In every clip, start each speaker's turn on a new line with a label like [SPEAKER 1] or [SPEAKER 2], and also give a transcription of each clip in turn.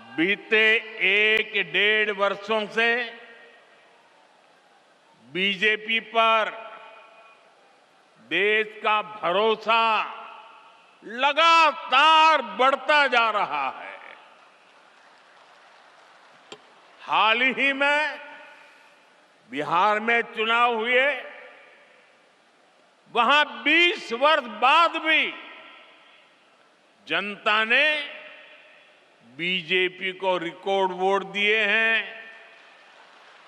[SPEAKER 1] बीते 1-1.5 वर्षों से बीजेपी पर देश का भरोसा लगातार बढ़ता जा रहा है। हाल ही में बिहार में चुनाव हुए, वहां 20 वर्ष बाद भी जनता ने बीजेपी को रिकॉर्ड वोट दिए हैं,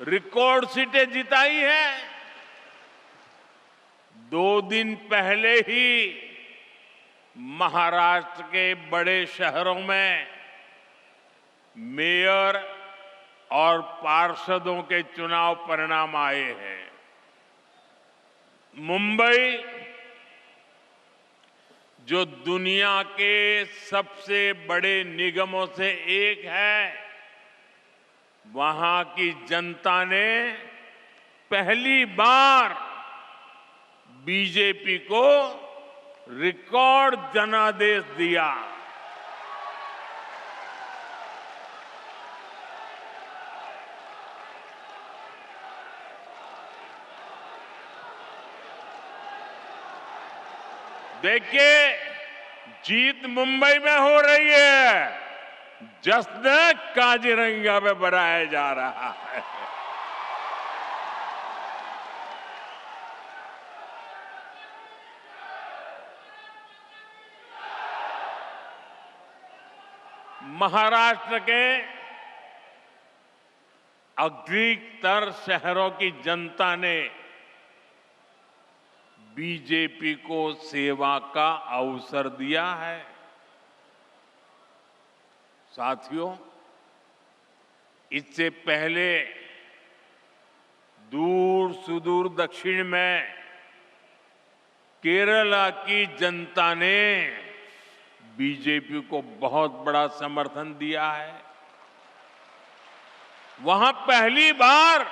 [SPEAKER 1] रिकॉर्ड सीटें जिताई हैं। 2 दिन पहले ही महाराष्ट्र के बड़े शहरों में मेयर और पार्षदों के चुनाव परिणाम आए हैं। मुंबई, जो दुनिया के सबसे बड़े निगमों से एक है, वहां की जनता ने पहली बार बीजेपी को रिकॉर्ड जनादेश दिया। देखिए, जीत मुंबई में हो रही है, जश्न काजीरंगा में मनाया जा रहा है। महाराष्ट्र के अधिकतर शहरों की जनता ने बीजेपी को सेवा का अवसर दिया है। साथियों, इससे पहले दूर सुदूर दक्षिण में केरला की जनता ने बीजेपी को बहुत बड़ा समर्थन दिया है। वहां पहली बार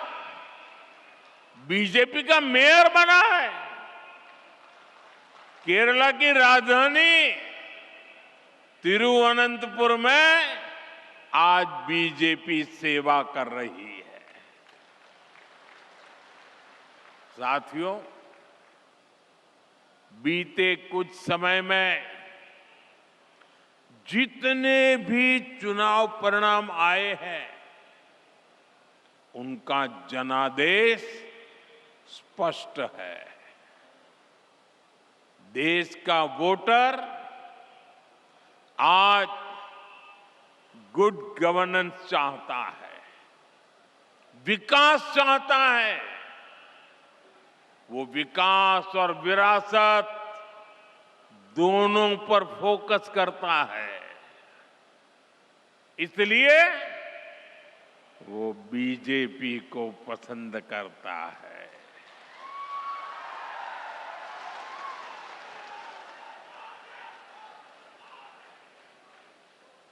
[SPEAKER 1] बीजेपी का मेयर बना है। केरला की राजधानी तिरुवनंतपुरम में आज बीजेपी सेवा कर रही है। साथियों, बीते कुछ समय में जितने भी चुनाव परिणाम आए हैं, उनका जनादेश स्पष्ट है। देश का वोटर आज गुड गवर्नेंस चाहता है, विकास चाहता है। वो विकास और विरासत दोनों पर फोकस करता है। इसलिए वो बीजेपी को पसंद करता है।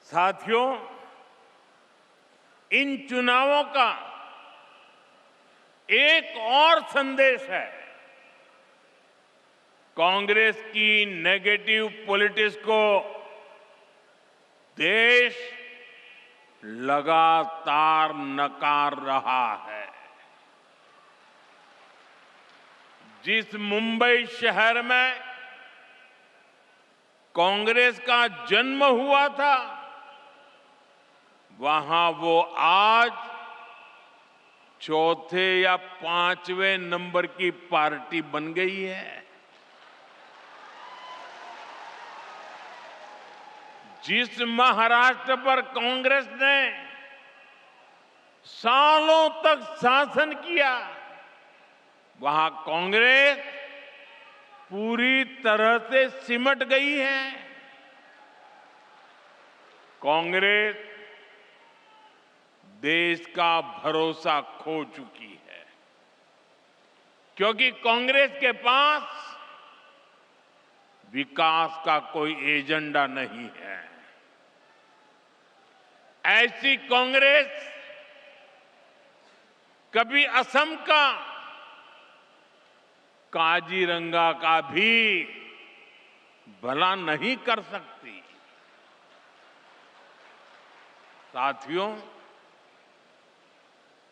[SPEAKER 1] साथियों, इन चुनावों का एक और संदेश है। कांग्रेस की नेगेटिव पॉलिटिक्स को देश लगातार नकार रहा है। जिस मुंबई शहर में कांग्रेस का जन्म हुआ था, वहां वो आज 4थे या 5वें नंबर की पार्टी बन गई है। जिस महाराष्ट्र पर कांग्रेस ने सालों तक शासन किया, वहां कांग्रेस पूरी तरह से सिमट गई है। कांग्रेस देश का भरोसा खो चुकी है, क्योंकि कांग्रेस के पास विकास का कोई एजेंडा नहीं है। ऐसी कांग्रेस कभी असम का काजीरंगा का भी भला नहीं कर सकती। साथियों,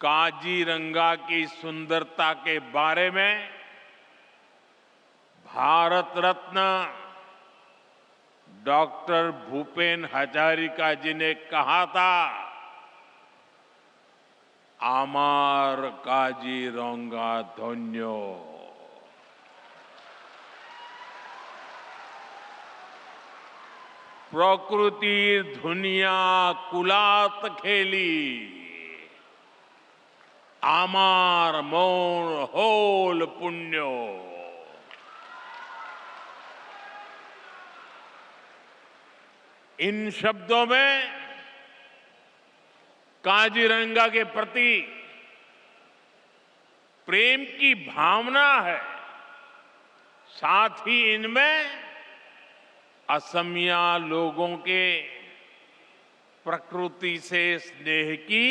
[SPEAKER 1] काजीरंगा की सुंदरता के बारे में भारत रत्न डॉक्टर भूपेन हजारिका जी ने कहा था, आमार काजीरंगा धन्यो। प्रकृति दुनिया कुलात खेली, आमार मौन होल पुण्यो। इन शब्दों में काजीरंगा के प्रति प्रेम की भावना है, साथ ही इनमें असमिया लोगों के प्रकृति से स्नेह की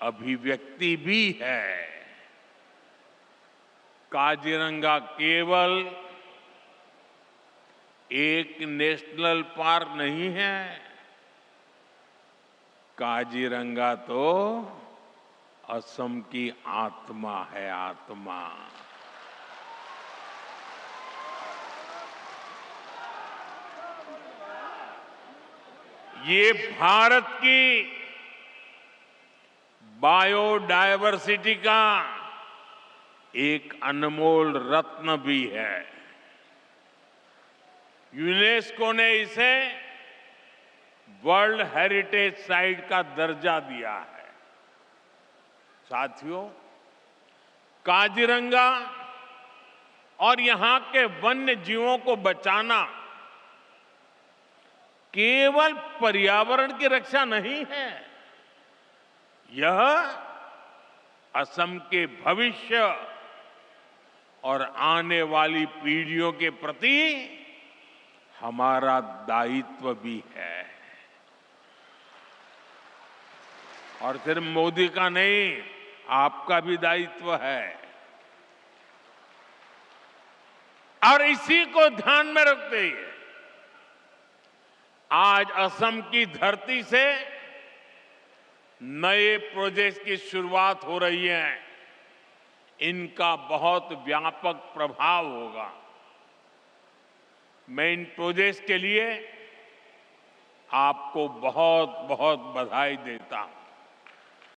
[SPEAKER 1] अभिव्यक्ति भी है। काजीरंगा केवल एक नेशनल पार्क नहीं है, काजीरंगा तो असम की आत्मा है, आत्मा। ये भारत की बायोडायवर्सिटी का एक अनमोल रत्न भी है। यूनेस्को ने इसे वर्ल्ड हेरिटेज साइट का दर्जा दिया है। साथियों, काजीरंगा और यहां के वन्य जीवों को बचाना केवल पर्यावरण की रक्षा नहीं है, यह असम के भविष्य और आने वाली पीढ़ियों के प्रति हमारा दायित्व भी है। और सिर्फ मोदी का नहीं, आपका भी दायित्व है। और इसी को ध्यान में रखते हुए आज असम की धरती से नए प्रोजेक्ट की शुरुआत हो रही है। इनका बहुत व्यापक प्रभाव होगा। मैं इन प्रोजेक्ट्स के लिए आपको बहुत बहुत बधाई देता हूं।